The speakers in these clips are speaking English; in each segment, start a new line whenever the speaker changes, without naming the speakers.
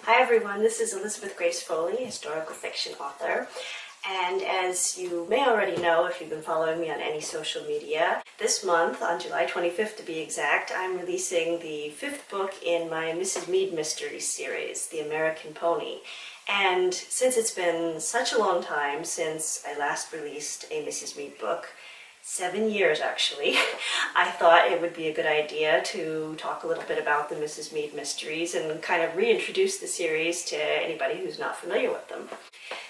Hi everyone, this is Elizabeth Grace Foley, historical fiction author. And as you may already know if you've been following me on any social media, this month, on July 25th to be exact, I'm releasing the 5th book in my Mrs. Meade Mysteries series, The American Pony. And since it's been such a long time since I last released a Mrs. Meade book, 7 years actually, I thought it would be a good idea to talk a little bit about the Mrs. Meade Mysteries and kind of reintroduce the series to anybody who's not familiar with them.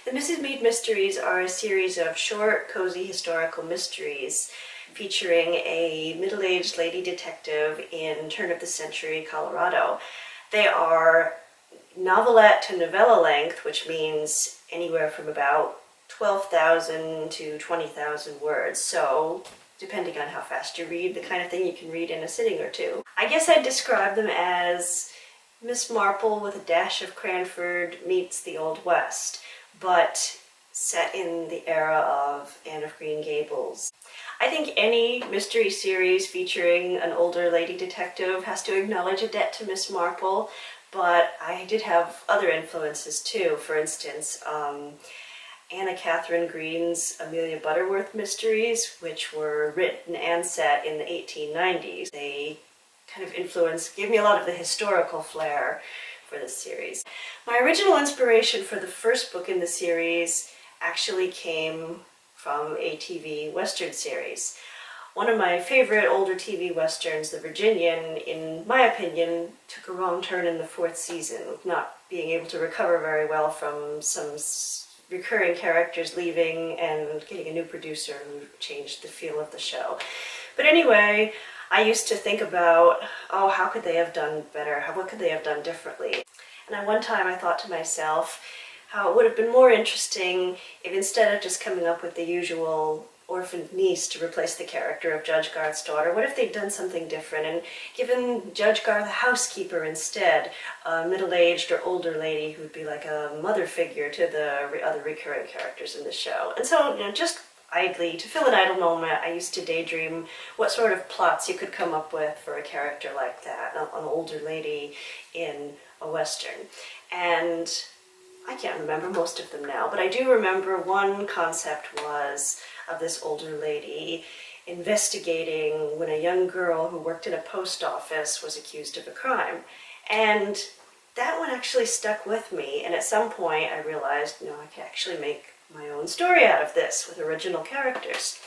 The Mrs. Meade Mysteries are a series of short, cozy historical mysteries featuring a middle-aged lady detective in turn-of-the-century Colorado. They are novelette to novella length, which means anywhere from about 12,000 to 20,000 words, so depending on how fast you read, the kind of thing you can read in a sitting or two. I guess I'd describe them as Miss Marple with a dash of Cranford meets the Old West, but set in the era of Anne of Green Gables. I think any mystery series featuring an older lady detective has to acknowledge a debt to Miss Marple, but I did have other influences too. For instance, Anna Catherine Green's Amelia Butterworth Mysteries, which were written and set in the 1890s. They kind of gave me a lot of the historical flair for this series. My original inspiration for the first book in the series actually came from a TV Western series. One of my favorite older TV Westerns, The Virginian, in my opinion, took a wrong turn in the 4th season, not being able to recover very well from some recurring characters leaving and getting a new producer who changed the feel of the show. But anyway, I used to think about, oh, how could they have done better? What could they have done differently? And at one time I thought to myself how it would have been more interesting if instead of just coming up with the usual orphaned niece to replace the character of Judge Garth's daughter, what if they'd done something different and given Judge Garth a housekeeper instead, a middle-aged or older lady who'd be like a mother figure to the other recurring characters in the show. And so, just idly, to fill an idle moment, I used to daydream what sort of plots you could come up with for a character like that, an older lady in a Western. And I can't remember most of them now, but I do remember one concept was of this older lady investigating when a young girl who worked in a post office was accused of a crime. And that one actually stuck with me, and at some point I realized, I could actually make my own story out of this with original characters.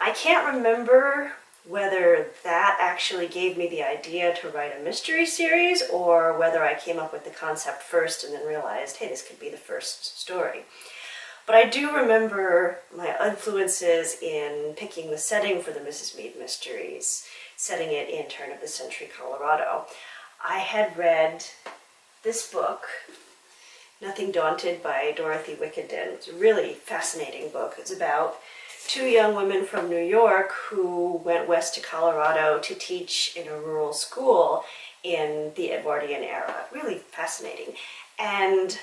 I can't remember whether that actually gave me the idea to write a mystery series or whether I came up with the concept first and then realized, hey, this could be the first story. But I do remember my influences in picking the setting for the Mrs. Meade Mysteries, setting it in turn-of-the-century Colorado. I had read this book, Nothing Daunted by Dorothy Wickenden. It's a really fascinating book. It's about 2 young women from New York who went west to Colorado to teach in a rural school in the Edwardian era. Really fascinating. And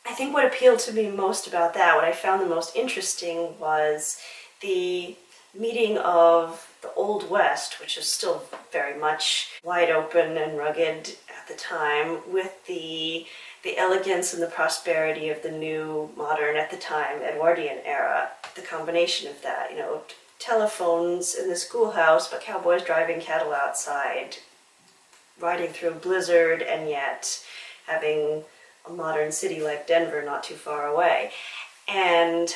I think what appealed to me most about that, what I found the most interesting, was the meeting of the Old West, which is still very much wide open and rugged at the time, with the elegance and the prosperity of the new, modern, at the time, Edwardian era. The combination of that, telephones in the schoolhouse, but cowboys driving cattle outside, riding through a blizzard, and yet having a modern city like Denver not too far away. And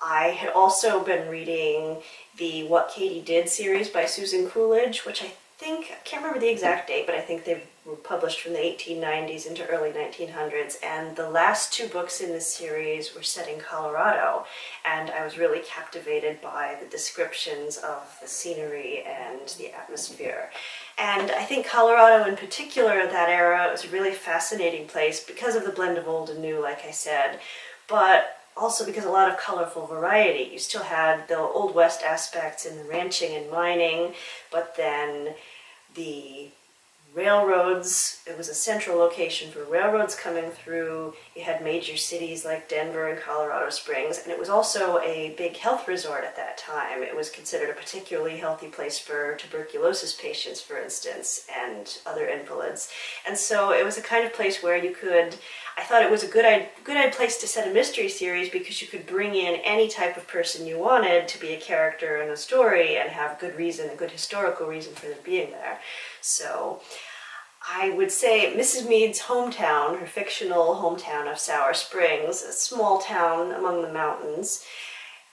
I had also been reading the What Katie Did series by Susan Coolidge, which I can't remember the exact date, but I think they were published from the 1890s into early 1900s, and the last 2 books in this series were set in Colorado, and I was really captivated by the descriptions of the scenery and the atmosphere. And I think Colorado in particular, that era, was a really fascinating place because of the blend of old and new, like I said, but also because a lot of colorful variety. You still had the Old West aspects in the ranching and mining, but then the railroads. It was a central location for railroads coming through. You had major cities like Denver and Colorado Springs, and it was also a big health resort at that time. It was considered a particularly healthy place for tuberculosis patients, for instance, and other invalids. And so it was a kind of place where you could, I thought it was a good place to set a mystery series, because you could bring in any type of person you wanted to be a character in a story and have good reason, a good historical reason for them being there. So I would say Mrs. Meade's hometown, her fictional hometown of Sour Springs, a small town among the mountains,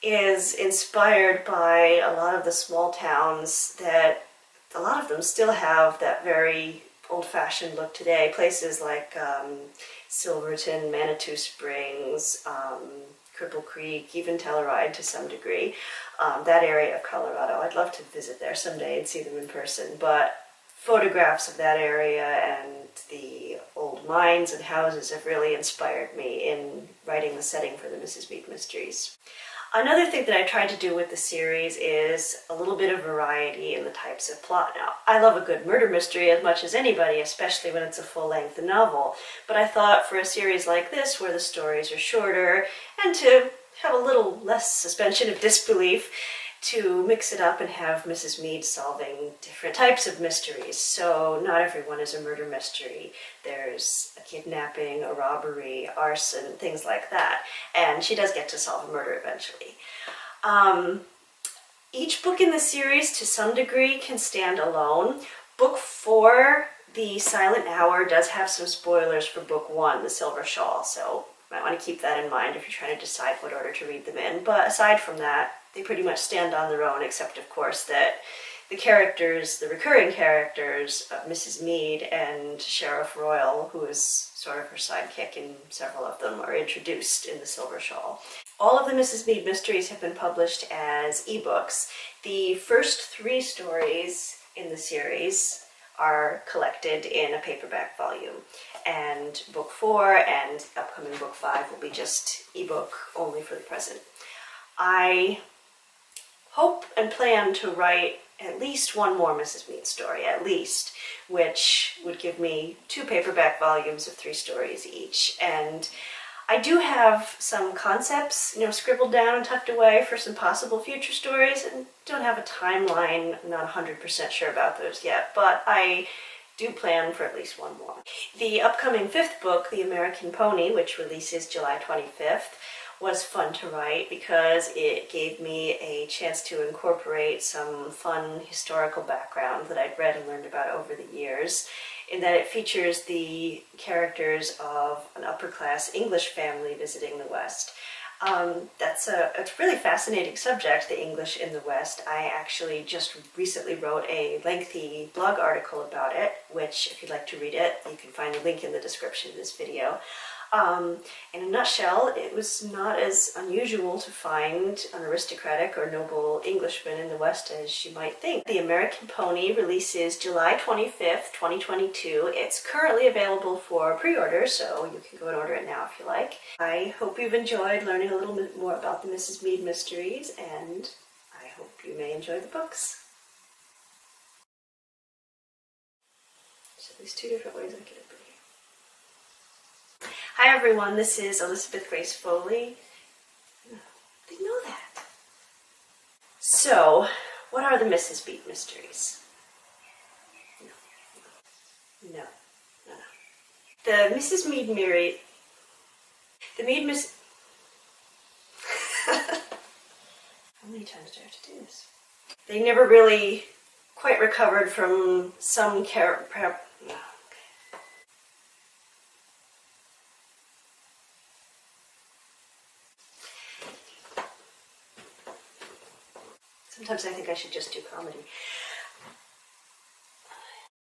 is inspired by a lot of the small towns that, a lot of them still have that very old-fashioned look today. Places like Silverton, Manitou Springs, Cripple Creek, even Telluride to some degree. That area of Colorado, I'd love to visit there someday and see them in person, but photographs of that area and the old mines and houses have really inspired me in writing the setting for the Mrs. Meade Mysteries. Another thing that I tried to do with the series is a little bit of variety in the types of plot. Now, I love a good murder mystery as much as anybody, especially when it's a full-length novel, but I thought for a series like this, where the stories are shorter, and to have a little less suspension of disbelief, to mix it up and have Mrs. Meade solving different types of mysteries. So not everyone is a murder mystery. There's a kidnapping, a robbery, arson, things like that. And she does get to solve a murder eventually. Each book in the series, to some degree, can stand alone. Book 4, The Silent Hour, does have some spoilers for Book 1, The Silver Shawl, so you might want to keep that in mind if you're trying to decide what order to read them in. But aside from that, they pretty much stand on their own, except of course that the characters, the recurring characters of Mrs. Meade and Sheriff Royal, who is sort of her sidekick in several of them, are introduced in The Silver Shawl. All of the Mrs. Meade mysteries have been published as ebooks. The first 3 stories in the series are collected in a paperback volume, and Book 4 and upcoming Book 5 will be just ebook only for the present. I hope and plan to write at least one more Mrs. Meade story, at least, which would give me 2 paperback volumes of 3 stories each. And I do have some concepts, scribbled down and tucked away for some possible future stories, and don't have a timeline. I'm not 100% sure about those yet, but I do plan for at least one more. The upcoming 5th book, The American Pony, which releases July 25th, was fun to write because it gave me a chance to incorporate some fun historical background that I'd read and learned about over the years, in that it features the characters of an upper-class English family visiting the West. That's a really fascinating subject, the English in the West. I actually just recently wrote a lengthy blog article about it, which, if you'd like to read it, you can find a link in the description of this video. In a nutshell, it was not as unusual to find an aristocratic or noble Englishman in the West as you might think. The American Pony releases July 25th, 2022. It's currently available for pre-order, so you can go and order it now if you like. I hope you've enjoyed learning a little bit more about the Mrs. Meade Mysteries, and I hope you may enjoy the books. So there's 2 different ways I could put it. Hi everyone, this is Elizabeth Grace Foley. I didn't know that. So, what are the Mrs. Meade Mysteries? No. The Mrs. Meade Mysteries. The Meade Miss. How many times do I have to do this? They never really quite recovered from some Sometimes I think I should just do comedy.